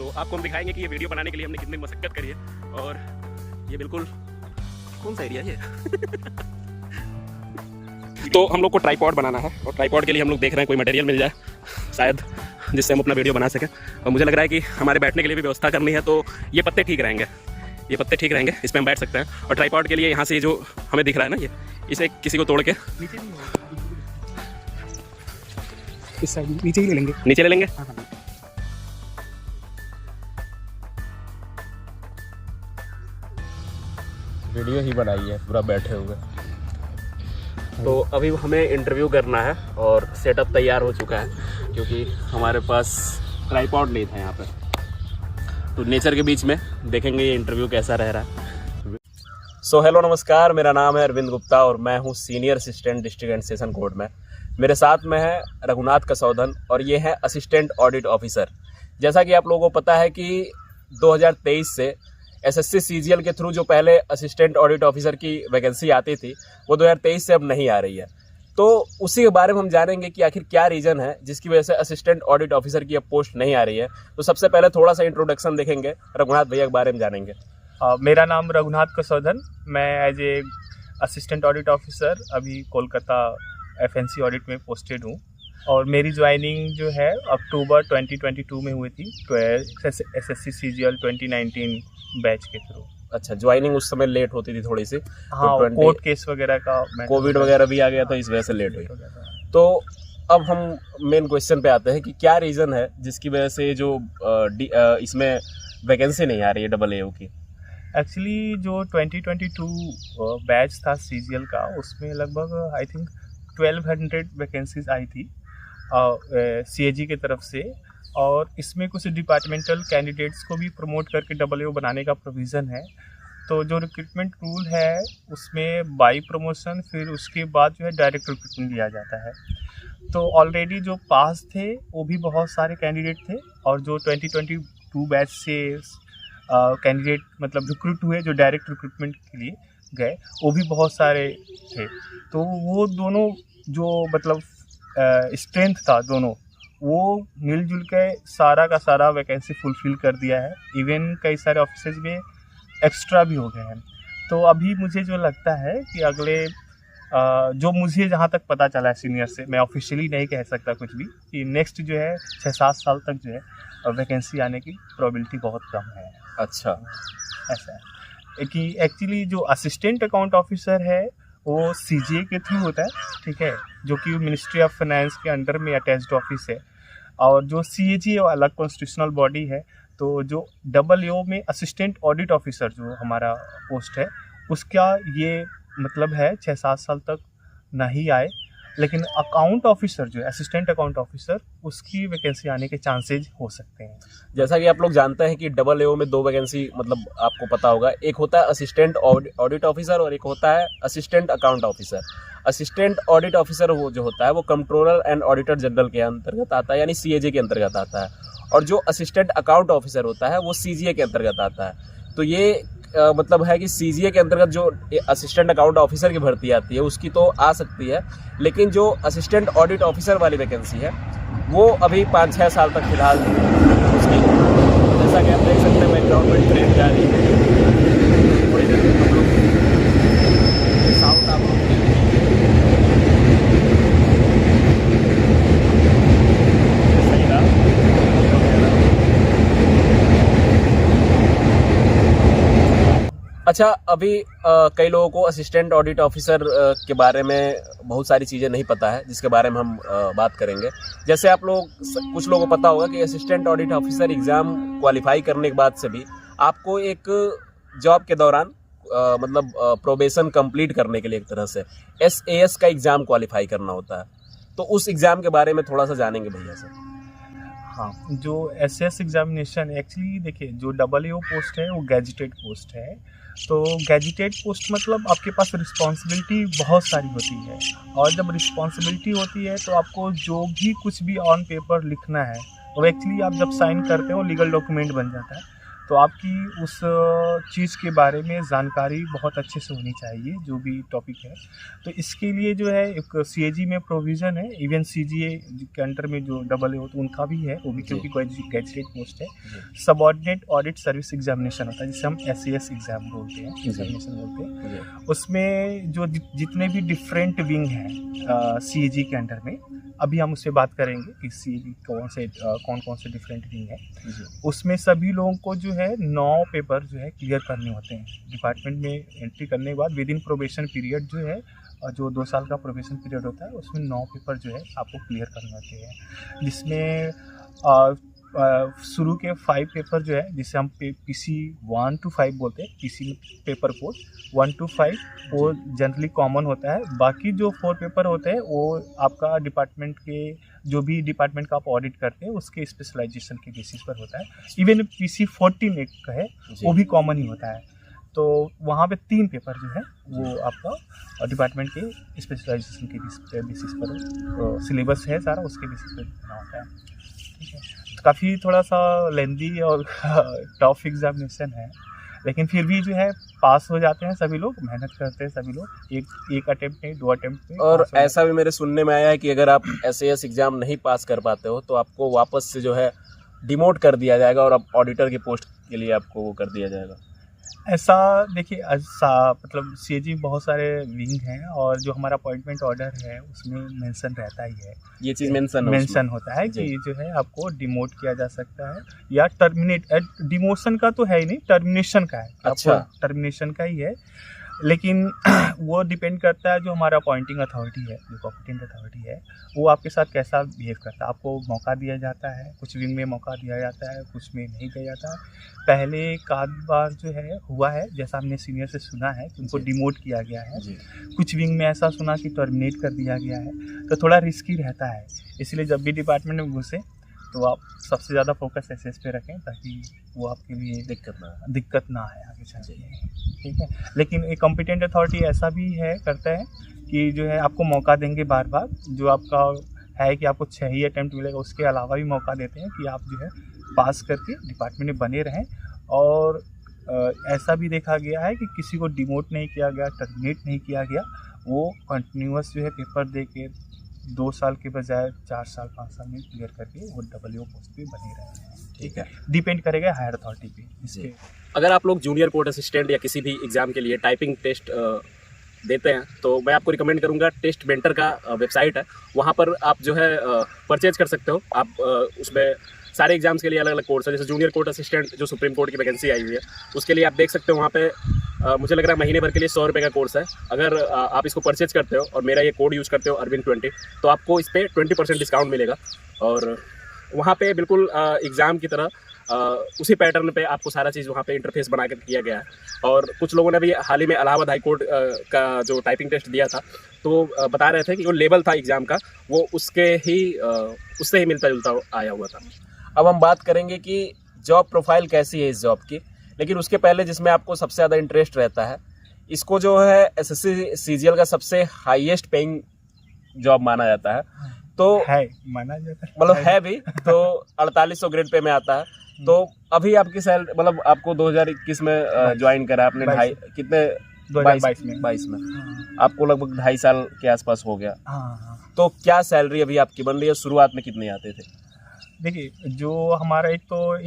तो आपको हम दिखाएंगे कि ये वीडियो बनाने के लिए हमने कितनी मशक्कत करी है। और ये बिल्कुल कौन सा एरिया है तो हम लोग को ट्राइपॉड बनाना है और ट्राइपॉड के लिए हम लोग देख रहे हैं कोई मटेरियल मिल जाए शायद जिससे हम अपना वीडियो बना सकें। और मुझे लग रहा है कि हमारे बैठने के लिए भी व्यवस्था करनी है, तो ये पत्ते ठीक रहेंगे, ये पत्ते ठीक रहेंगे, इस पर हम बैठ सकते हैं। और ट्राइपॉड के लिए यहाँ से जो हमें दिख रहा है ना, ये इसे किसी को तोड़ के इस साइड नीचे ही ले लेंगे, नीचे ले लेंगे। वीडियो ही बनाई है पूरा बैठे हुए। तो अभी हमें इंटरव्यू करना है और सेटअप तैयार हो चुका है क्योंकि हमारे पास ट्राइपॉड नहीं था यहाँ पर। तो नेचर के बीच में देखेंगे ये इंटरव्यू कैसा रह रहा है। सो हेलो नमस्कार, मेरा नाम है अरविंद गुप्ता और मैं हूँ senior assistant district and session court में। मेरे साथ में है रघुनाथ कसौधन और ये है असिस्टेंट ऑडिट ऑफिसर। जैसा कि आप लोगों को पता है कि 2023 से एसएससी सीजीएल के थ्रू जो पहले असिस्टेंट ऑडिट ऑफिसर की वैकेंसी आती थी वो 2023 से अब नहीं आ रही है। तो उसी के बारे में हम जानेंगे कि आखिर क्या रीज़न है जिसकी वजह से असिस्टेंट ऑडिट ऑफिसर की अब पोस्ट नहीं आ रही है। तो सबसे पहले थोड़ा सा इंट्रोडक्शन देखेंगे, रघुनाथ भैया के बारे में जानेंगे। मेरा नाम रघुनाथ कसौधन, मैं as a assistant audit officer अभी कोलकाता एफएनसी ऑडिट में पोस्टेड हूँ और मेरी ज्वाइनिंग जो है अक्टूबर 2022 में हुई थी एसएससी सीजीएल 2019 बैच के थ्रू। अच्छा, ज्वाइनिंग उस समय लेट होती थी थोड़ी सी। हाँ, तो कोर्ट केस वगैरह का, कोविड वगैरह भी आ गया था, इस वजह से लेट हुई। तो अब हम मेन क्वेश्चन पे आते हैं कि क्या रीज़न है जिसकी वजह से जो इसमें वैकेंसी नहीं आ रही है डबल एओ की। एक्चुअली जो 2022 बैच था सीजीएल का, उसमें लगभग आई थिंक 1200 वैकेंसीज आई थी सीएजी की तरफ से। और इसमें कुछ डिपार्टमेंटल कैंडिडेट्स को भी प्रमोट करके डबल एओ बनाने का प्रोविज़न है। तो जो रिक्रूटमेंट रूल है उसमें बाई प्रमोशन फिर उसके बाद जो है डायरेक्ट रिक्रूटमेंट लिया जाता है। तो ऑलरेडी जो पास थे वो भी बहुत सारे कैंडिडेट थे और जो 2022 बैच से कैंडिडेट मतलब रिक्रूट हुए जो डायरेक्ट रिक्रूटमेंट के लिए गए वो भी बहुत सारे थे। तो वो दोनों जो मतलब स्ट्रेंथ था दोनों, वो मिलजुल के सारा का सारा वैकेंसी फुलफिल कर दिया है। इवन कई सारे ऑफिसेज में एक्स्ट्रा भी हो गए हैं। तो अभी मुझे जो लगता है कि अगले जो मुझे जहाँ तक पता चला है सीनियर से, मैं ऑफिशियली नहीं कह सकता कुछ भी, कि नेक्स्ट जो है 6-7 साल तक जो है वैकेंसी आने की प्रोबेबिलिटी बहुत कम है। अच्छा, ऐसा है कि एक्चुअली जो असिस्टेंट अकाउंट ऑफिसर है वो सीजीए के थ्रू होता है, ठीक है, जो कि मिनिस्ट्री ऑफ फाइनेंस के अंडर में अटैच्ड ऑफिस है। और जो सीएजी है वो अलग कॉन्स्टिट्यूशनल बॉडी है। तो जो डबल एओ में असिस्टेंट ऑडिट ऑफिसर जो हमारा पोस्ट है उसका ये मतलब है 6-7 साल तक नहीं आए, लेकिन अकाउंट ऑफिसर जो है असिस्टेंट अकाउंट ऑफिसर उसकी वैकेंसी आने के चांसेज हो सकते हैं। जैसा कि आप लोग जानते हैं कि डबल एओ में 2 वैकेंसी मतलब आपको पता होगा, एक होता है असिस्टेंट ऑडिट ऑफिसर और एक होता है assistant account officer. Assistant audit officer वो जो होता है वो कंट्रोलर एंड ऑडिटर जनरल के अंतर्गत आता है, यानी सीएजे के अंतर्गत आता है। और जो असिस्टेंट अकाउंट ऑफिसर होता है वो सीजीए के अंतर्गत आता है। तो ये मतलब है कि सीजीए के अंतर्गत जो असिस्टेंट अकाउंट ऑफिसर की भर्ती आती है उसकी तो आ सकती है, लेकिन जो असिस्टेंट ऑडिट ऑफिसर वाली वैकेंसी है वो अभी 5-6 साल तक फिलहाल उसकी, जैसा कि आप देख सकते हैं बैकग्राउंड में ट्रेन जा रही है। थोड़ी देर में हम लोग साउंड आप लोग सही रहा। अच्छा, अभी कई लोगों को असिस्टेंट ऑडिट ऑफिसर के बारे में बहुत सारी चीज़ें नहीं पता है जिसके बारे में हम बात करेंगे। जैसे आप लोग कुछ लोगों को पता होगा कि assistant audit officer exam qualify करने के बाद से भी आपको एक जॉब के दौरान मतलब प्रोबेशन कंप्लीट करने के लिए एक तरह से एसएएस का एग्ज़ाम क्वालिफाई करना होता है। तो उस एग्ज़ाम के बारे में थोड़ा सा जानेंगे भैया से। हाँ, जो एसएस एग्जामिनेशन एक्चुअली देखिए जो डबल एओ पोस्ट है वो गैजेटेड पोस्ट है। तो गैजेटेड पोस्ट मतलब आपके पास रिस्पॉन्सिबिलिटी बहुत सारी होती है और जब रिस्पॉन्सिबिलिटी होती है तो आपको जो भी कुछ भी ऑन पेपर लिखना है वो एक्चुअली आप जब साइन करते हो लीगल डॉक्यूमेंट बन जाता है। तो आपकी उस चीज़ के बारे में जानकारी बहुत अच्छे से होनी चाहिए, जो भी टॉपिक है। तो इसके लिए जो है एक CAG में प्रोविज़न है, इवन CGA के अंडर में जो AA होता है उनका भी है, वो भी क्योंकि गैजेटेड पोस्ट है। सबऑर्डिनेट ऑडिट सर्विस एग्जामिनेशन होता है, जिसे हम SAS एग्ज़ाम बोलते हैं, एग्जामिनेशन बोलते हैं। उसमें जो जितने भी डिफरेंट विंग हैं CAG के अंडर में, अभी हम उससे बात करेंगे कि CAG कौन कौन से डिफरेंट विंग है। उसमें सभी लोगों को जो है 9 पेपर जो है क्लियर करने होते हैं। डिपार्टमेंट में एंट्री करने के बाद विद इन प्रोबेशन पीरियड जो है, जो 2 साल का प्रोबेशन पीरियड होता है, उसमें 9 पेपर जो है आपको क्लियर करने होते हैं, जिसमें शुरू के 5 पेपर जो है, जिसे हम PC 1 to 5 बोलते हैं, PC पेपर कोड 1 to 5 वो जनरली कॉमन होता है। बाकी जो 4 पेपर होते हैं वो आपका डिपार्टमेंट के, जो भी डिपार्टमेंट का आप ऑडिट करते हैं उसके स्पेशलाइजेशन के बेसिस पर होता है। इवन PC 14 एक का है, वो भी कॉमन ही होता है। तो वहाँ पे 3 पेपर जो है वो आपका डिपार्टमेंट के स्पेशलाइजेशन के बेसिस पर सिलेबस है सारा, उसके बेसिस पर देना होता है। ठीक है, तो काफ़ी थोड़ा सा लेंदी और टफ एग्जामिनेशन है, लेकिन फिर भी जो है पास हो जाते हैं सभी लोग, मेहनत करते हैं सभी लोग, एक अटेम्प्ट में 2 अटेम्प्ट में। और ऐसा भी मेरे सुनने में आया है कि अगर आप SAS एग्ज़ाम नहीं पास कर पाते हो तो आपको वापस से जो है डिमोट कर दिया जाएगा और अब ऑडिटर की पोस्ट के लिए आपको वो कर दिया जाएगा। ऐसा देखिए, ऐसा मतलब CAG में बहुत सारे विंग हैं, और जो हमारा अपॉइंटमेंट ऑर्डर है उसमें मेंशन रहता ही है, ये चीज़ मेंशन होता है कि जो है आपको डिमोट किया जा सकता है या टर्मिनेट। डिमोशन का तो है ही नहीं, टर्मिनेशन का है। अच्छा, टर्मिनेशन का ही है, लेकिन वो डिपेंड करता है जो हमारा अपॉइंटिंग अथॉरिटी है, जो कॉम्पिटेंट अथॉरिटी है, वो आपके साथ कैसा बिहेव करता है। आपको मौका दिया जाता है, कुछ विंग में मौका दिया जाता है, कुछ में नहीं दिया जाता है। पहले एक आध बार जो है हुआ है, जैसा हमने सीनियर से सुना है कि उनको डिमोट किया गया है। कुछ विंग में ऐसा सुना कि टर्मिनेट कर दिया गया है, तो थोड़ा रिस्की रहता है। इसलिए जब भी डिपार्टमेंट में घुसे तो आप सबसे ज़्यादा फोकस SS पे रखें, ताकि वो आपके लिए दिक्कत ना आए आगे चल के। ठीक है, लेकिन एक कॉम्पिटेंट अथॉरिटी ऐसा भी है, करता है कि जो है आपको मौका देंगे बार बार, जो आपका है कि आपको 6 ही अटैम्प्ट मिलेगा, उसके अलावा भी मौका देते हैं कि आप जो है पास करके डिपार्टमेंट में बने रहें। और ऐसा भी देखा गया है कि किसी को डिमोट नहीं किया गया, टर्मिनेट नहीं किया गया, वो कंटिन्यूस जो है पेपर दे के 2 साल के बजाय 4 साल 5 साल में क्लियर करके वो AA पोस्ट पे बने रहे हैं। ठीक है, डिपेंड करेगा हायर अथॉरिटी पे इसके। अगर आप लोग जूनियर कोर्ट असिस्टेंट या किसी भी एग्ज़ाम के लिए टाइपिंग टेस्ट देते हैं तो मैं आपको रिकमेंड करूंगा, टेस्ट बेंटर का वेबसाइट है, वहाँ पर आप जो है परचेज कर सकते हो। आप उसमें सारे एग्जाम्स के लिए अलग अलग कोर्स है, जैसे जूनियर कोर्ट असिस्टेंट जो सुप्रीम कोर्ट की वैकेंसी आई हुई है उसके लिए आप देख सकते हो। वहाँ पे मुझे लग रहा है महीने भर के लिए 100 रुपये का कोर्स है। अगर आप इसको परचेज करते हो और मेरा ये कोड यूज़ करते हो Arvind20, तो आपको इस पर 20% डिस्काउंट मिलेगा। और वहाँ पे बिल्कुल एग्ज़ाम की तरह उसी पैटर्न पे आपको सारा चीज़ वहाँ पे इंटरफेस बना के किया गया है। और कुछ लोगों ने भी हाल ही में इलाहाबाद हाई कोर्ट का जो टाइपिंग टेस्ट दिया था, तो बता रहे थे कि जो लेवल था एग्ज़ाम का वो उससे ही मिलता जुलता आया हुआ था। अब हम बात करेंगे कि जॉब प्रोफाइल कैसी है इस जॉब की, लेकिन उसके पहले जिसमें आपको सबसे ज़्यादा इंटरेस्ट रहता है, इसको जो है SSC CGL का सबसे हाईएस्ट पेइंग जॉब माना जाता है। तो है माना जाता है, मतलब है भी, तो 4800 ग्रेड पे में आता है। तो अभी आपकी सैलरी, मतलब आपको 2021 में ज्वाइन करा आपने, 22 में आपको लगभग 2.5 साल के आसपास हो गया। तो क्या सैलरी अभी आपकी बन रही है, शुरुआत में कितने आते थे? देखिए, जो हमारा एक तो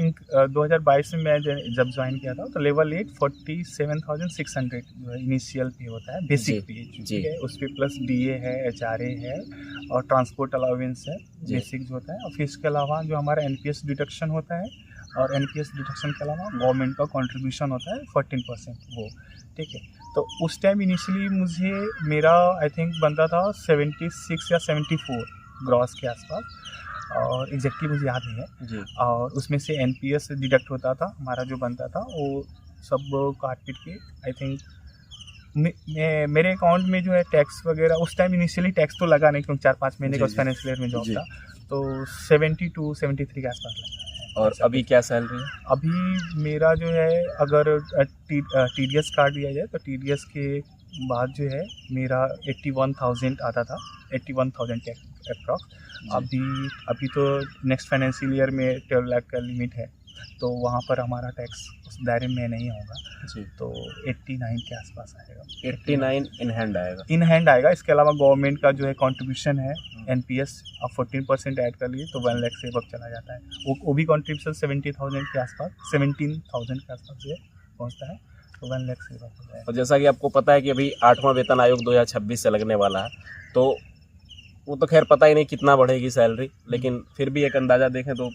2022 में मैं जब ज्वाइन किया था तो लेवल 8 47,600 जो है इनिशियल पे होता है, बेसिक पे। ठीक है, उस पर प्लस DA है, HRA है और ट्रांसपोर्ट अलाउंस है, बेसिक जो होता है। और फिर इसके अलावा जो हमारा NPS डिडक्शन होता है, और NPS डिडक्शन के अलावा गवर्नमेंट का कंट्रीब्यूशन होता है 14% वो। ठीक है, तो उस टाइम इनिशियली मेरा आई थिंक बनता था 76 या 74 ग्रॉस के आसपास, और एग्जैक्टली मुझे याद नहीं है जी। और उसमें से NPS डिडक्ट होता था, हमारा जो बनता था वो सब काट पीट के आई थिंक मेरे अकाउंट में जो है टैक्स वगैरह, उस टाइम इनिशियली टैक्स तो लगा नहीं क्योंकि 4-5 महीने का उस फाइनेंशियल ईयर में जॉब था, तो 72-73 के आसपास लगा। और अभी क्या सैलरी है? अभी मेरा जो है, अगर TDS काट दिया जाए तो TDS के बाद जो है मेरा 81,000 आता था, 81,000 के अप्रॉक्स। अभी तो नेक्स्ट फाइनेंशियल ईयर में 12 लाख का लिमिट है, तो वहाँ पर हमारा टैक्स उस दायरे में नहीं होगा, जी। तो 89 के आसपास आएगा। 89 इन हैंड आएगा। इन हैंड आएगा। इसके अलावा गवर्नमेंट का जो है कंट्रीब्यूशन है एनपीएस, आप 14% ऐड कर लीजिए तो 1 लाख से अब चला जाता है। वो भी कंट्रीब्यूशन 17,000 के आसपास, 17,000 के आसपास जो है पहुँचता है, तो 1 लाख से हो जाता है। और जैसा कि आपको पता है कि अभी 8वां वेतन आयोग 2026 से लगने वाला है, तो वो तो खैर पता ही नहीं कितना बढ़ेगी सैलरी, लेकिन फिर भी एक अंदाज़ा देखें तो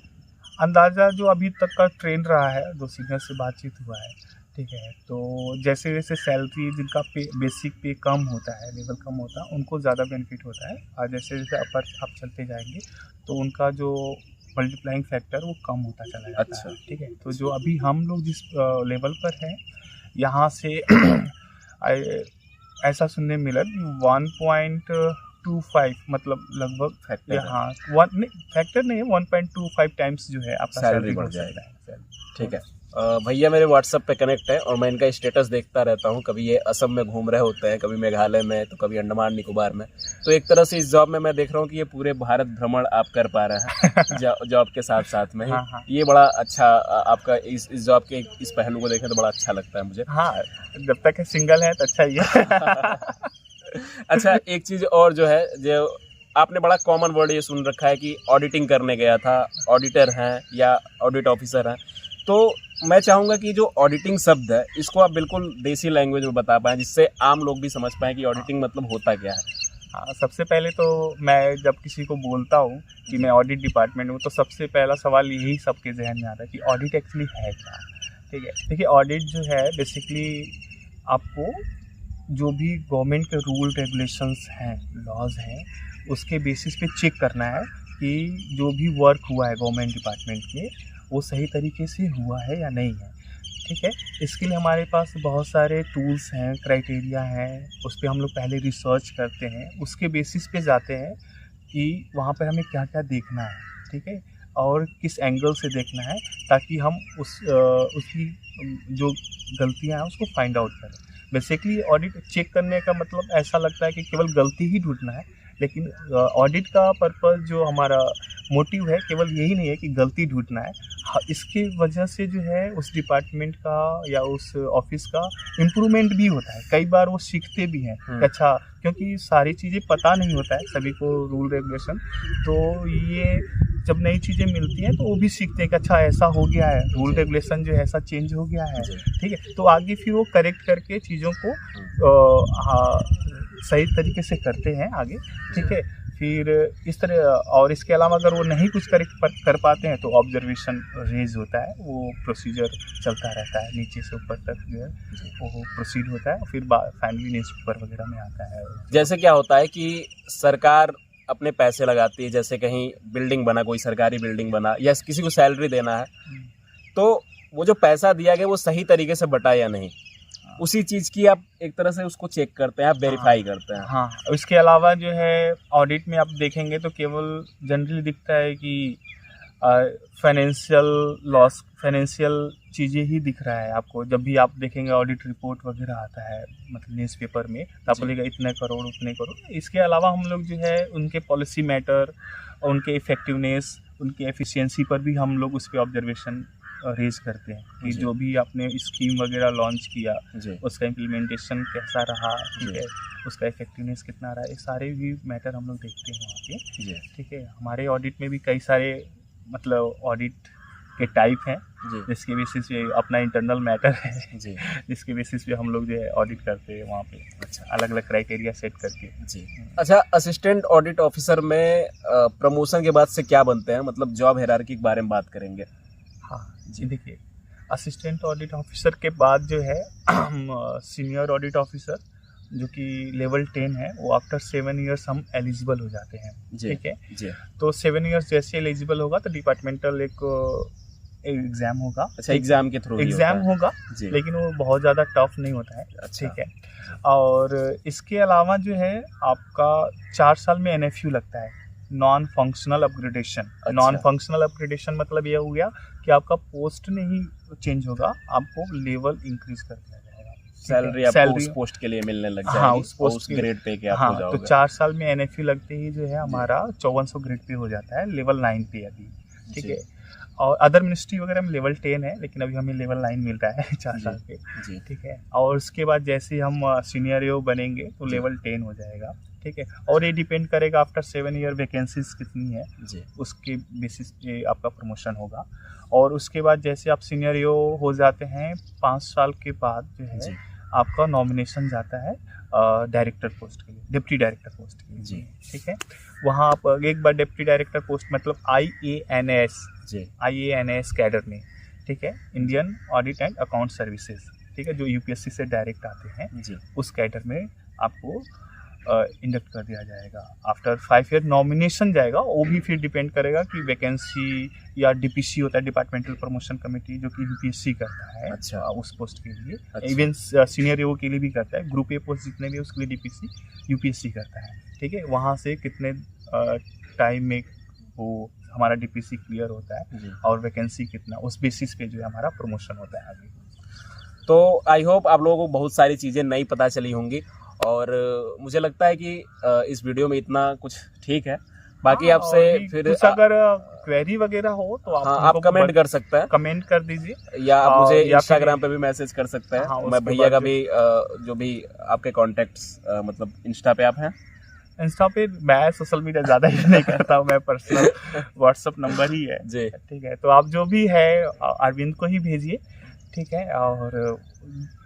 अंदाज़ा जो अभी तक का ट्रेंड रहा है, जो सीनियर से बातचीत हुआ है, ठीक है, तो जैसे जैसे सैलरी जिनका पे बेसिक पे कम होता है, लेवल कम होता है, उनको ज़्यादा बेनिफिट होता है, और जैसे जैसे अपर आप चलते जाएंगे तो उनका जो मल्टीप्लाइंग फैक्टर वो कम होता चला जाता अच्छा। है, ठीक है। तो जो अभी हम लोग जिस लेवल पर हैं, यहाँ से ऐसा सुनने मिला 1.25 मतलब लगभग फैक्टर है। हाँ, फैक्टर नहीं है, 1.25 टाइम्स जो है आपका सैलरी सैलरी बढ़ बढ़ जाएगा। जाएगा। ठीक है। भैया मेरे व्हाट्सएप पे कनेक्ट है और मैं इनका स्टेटस देखता रहता हूँ। कभी ये असम में घूम रहे होते हैं, कभी मेघालय में, तो कभी अंडमान निकोबार में। तो एक तरह से इस जॉब में मैं देख रहा हूँ कि ये पूरे भारत भ्रमण आप कर पा रहे हैं जॉब के साथ साथ में ही। हाँ। ये बड़ा अच्छा आपका इस जॉब के इस पहलू को देखें तो बड़ा अच्छा लगता है मुझे। हाँ, जब तक सिंगल है तो अच्छा ही है। अच्छा, एक चीज़ और जो है, जो आपने बड़ा कॉमन वर्ड ये सुन रखा है कि ऑडिटिंग करने गया था, ऑडिटर हैं या ऑडिट ऑफिसर हैं, तो मैं चाहूँगा कि जो ऑडिटिंग शब्द है इसको आप बिल्कुल देसी लैंग्वेज में बता पाएँ, जिससे आम लोग भी समझ पाएँ कि ऑडिटिंग मतलब होता क्या है। हाँ, सबसे पहले तो मैं जब किसी को बोलता हूँ कि मैं ऑडिट डिपार्टमेंट में हूँ, तो सबसे पहला सवाल यही सबके जहन में आता है कि ऑडिट एक्चुअली है क्या। ठीक है, देखिए ऑडिट जो है बेसिकली आपको जो भी गवर्नमेंट के रूल रेगुलेशंस हैं, लॉज हैं, उसके बेसिस पे चेक करना है कि जो भी वर्क हुआ है गवर्नमेंट डिपार्टमेंट में वो सही तरीके से हुआ है या नहीं है। ठीक है, इसके लिए हमारे पास बहुत सारे टूल्स हैं, क्राइटेरिया हैं, उस पर हम लोग पहले रिसर्च करते हैं, उसके बेसिस पे जाते हैं कि वहाँ पर हमें क्या क्या देखना है, ठीक है, और किस एंगल से देखना है, ताकि हम उसकी जो गलतियाँ हैं उसको फाइंड आउट करें। बेसिकली ऑडिट चेक करने का मतलब ऐसा लगता है कि केवल गलती ही ढूंढना है, लेकिन ऑडिट का पर्पस जो हमारा मोटिव है केवल यही नहीं है कि गलती ढूंढना है। इसके वजह से जो है उस डिपार्टमेंट का या उस ऑफिस का इम्प्रूवमेंट भी होता है। कई बार वो सीखते भी हैं, अच्छा, क्योंकि सारी चीज़ें पता नहीं होता है सभी को रूल रेगुलेशन, तो ये जब नई चीज़ें मिलती हैं तो वो भी सीखते हैं कि अच्छा ऐसा हो गया है, रूल रेगुलेशन जो है ऐसा चेंज हो गया है, ठीक है, तो आगे फिर वो करेक्ट करके चीज़ों को सही तरीके से करते हैं आगे। ठीक है, फिर इस तरह, और इसके अलावा अगर वो नहीं कुछ कर पाते हैं तो ऑब्जर्वेशन रेज होता है, वो प्रोसीजर चलता रहता है, नीचे से ऊपर तक जो है वो प्रोसीड होता है, फिर फाइनली न्यूज़पेपर वगैरह में आता है। जैसे क्या होता है कि सरकार अपने पैसे लगाती है, जैसे कहीं बिल्डिंग बना, कोई सरकारी बिल्डिंग बना, या किसी को सैलरी देना है, तो वो जो पैसा दिया गया वो सही तरीके से बटा या नहीं, उसी चीज़ की आप एक तरह से उसको चेक करते हैं, आप वेरीफाई करते हैं। हाँ, इसके अलावा जो है ऑडिट में आप देखेंगे तो केवल जनरली दिखता है कि फाइनेंशियल लॉस, फाइनेंशियल चीज़ें ही दिख रहा है आपको। जब भी आप देखेंगे ऑडिट रिपोर्ट वगैरह आता है मतलब न्यूज़पेपर में, तो आप बोलेगा इतने करोड़ उतने करोड़। इसके अलावा हम लोग जो है उनके पॉलिसी मैटर, उनके इफ़ेक्टिवनेस, उनके एफिशिएंसी पर भी हम लोग उस पर ऑब्जर्वेशन रेज करते हैं कि जो भी आपने स्कीम वगैरह लॉन्च किया उसका इम्प्लीमेंटेशन कैसा रहा, ठीक है, उसका इफेक्टिवनेस कितना रहा, ये सारे भी मैटर हम लोग देखते हैं वहाँ पे। ठीक है, हमारे ऑडिट में भी कई सारे मतलब ऑडिट के टाइप हैं, जिसके बेसिस पे अपना इंटरनल मैटर है, जिसके बेसिस पे हम लोग जो है ऑडिट करते हैं वहाँ पे। अच्छा, अलग अलग क्राइटेरिया सेट करके। जी, अच्छा, असिस्टेंट ऑडिट ऑफिसर में प्रमोशन के बाद से क्या बनते हैं, मतलब जॉब हायरार्की के बारे में बात करेंगे। हाँ जी, देखिए असिस्टेंट ऑडिट ऑफिसर के बाद जो है सीनियर ऑडिट ऑफिसर जो कि लेवल 10 है, वो आफ्टर 7 ईयर्स हम एलिजिबल हो जाते हैं। ठीक है जी। तो 7 ईयर्स जैसे एलिजिबल होगा तो डिपार्टमेंटल एक एग्ज़ाम होगा। अच्छा, एग्ज़ाम के थ्रू एग्ज़ाम होगा, लेकिन वो बहुत ज़्यादा टफ नहीं होता है। अच्छा। ठीक है, और इसके अलावा जो है आपका 4 साल में NFU लगता है, नॉन फंक्शनल अपग्रेडेशन। अच्छा। नॉन फंक्शनल अपग्रेडेशन मतलब यह हो गया कि आपका पोस्ट नहीं चेंज होगा, आपको लेवल इंक्रीज कर दिया जाएगा, सैलरी आपको उस पोस्ट के लिए मिलने लग जाएगी। हाँ, उस पोस्ट ग्रेड पे के आप हो जाओगे। तो 4 साल में NFU लगते ही जो है हमारा 5400 ग्रेड पे हो जाता है, लेवल 9 पे अभी। ठीक है, और अदर मिनिस्ट्री वगैरह में लेवल 10 है, लेकिन अभी हमें लेवल 9 मिल रहा है 4 साल पे। जी ठीक है, और उसके बाद जैसे ही हम सीनियर ईओ बनेंगे तो लेवल 10 हो जाएगा। ठीक है, और ये डिपेंड करेगा आफ्टर 7 ईयर वैकेंसीज कितनी है, जी उसके बेसिस पे आपका प्रमोशन होगा। और उसके बाद जैसे आप सीनियर ईओ हो जाते हैं 5 साल के बाद जो जी है आपका नॉमिनेशन जाता है डायरेक्टर पोस्ट के लिए, डिप्टी डायरेक्टर पोस्ट के लिए। जी ठीक है, वहाँ आप एक बार डिप्टी डायरेक्टर पोस्ट मतलब जी IANS कैडर में, ठीक है, Indian audit and account services, ठीक है, जो यूपीएससी से डायरेक्ट आते हैं, जी उस कैडर में आपको इंडक्ट कर दिया जाएगा। आफ्टर 5 ईयर नॉमिनेशन जाएगा, वो भी फिर डिपेंड करेगा कि वैकेंसी या DPC होता है, डिपार्टमेंटल प्रमोशन कमेटी, जो कि यूपीएससी करता है। अच्छा। उस पोस्ट के लिए, अच्छा। इवन सीनियर ईओ के लिए भी करता है। ग्रुप ए पोस्ट जितने भी उसके लिए DPC यूपीएससी करता है। ठीक है, वहाँ से कितने टाइम में वो हमारा DPC क्लियर होता है जी। और वैकेंसी कितना, उस बेसिस पे जो है हमारा प्रमोशन होता है आगे। तो आई होप आप लोगों को बहुत सारी चीज़ें नई पता चली होंगी, और मुझे लगता है कि इस वीडियो में इतना कुछ ठीक है। बाकी हाँ, आपसे और भी फिर कुछ अगर क्वेरी वगैरह हो तो हाँ, आप आप हमको कमेंट कर सकते हैं, कमेंट कर दीजिए, या आप मुझे या फिर- इंस्टाग्राम पे भी मैसेज कर सकते हैं। हाँ, मैं उसके भैया का बाद भी जो भी आपके कॉन्टेक्ट्स मतलब इंस्टा पे आप हैं। इंस्टा पे मैं सोशल मीडिया ज़्यादा यूज नहीं करता हूँ, मैं पर्सनल व्हाट्सअप नंबर ही है। जी। ठीक है, तो आप जो भी है अरविंद को ही भेजिए। ठीक है, और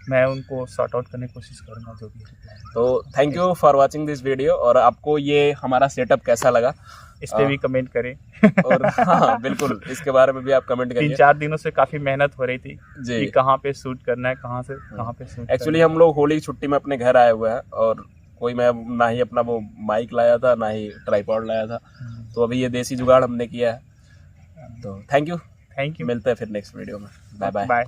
मैं उनको सॉर्ट आउट करने की कोशिश करूँगा जो भी है। तो thank you for watching this video, और आपको ये हमारा सेटअप कैसा लगा इस पे भी कमेंट करें। और हाँ बिल्कुल, इसके बारे में भी आप कमेंट करिए। 3-4 दिनों से काफ़ी मेहनत हो रही थी जी। कि कहाँ पे शूट करना है, कहाँ से कहाँ पे शूट एक्चुअली हम लोग होली की छुट्टी में अपने घर आए हुए हैं, और कोई मैं ना ही अपना वो माइक लाया था, ना ही ट्राइपॉड लाया था, तो अभी ये देसी जुगाड़ हमने किया है। तो थैंक यू, थैंक यू, मिलते हैं फिर नेक्स्ट वीडियो में। Bye bye. बाय।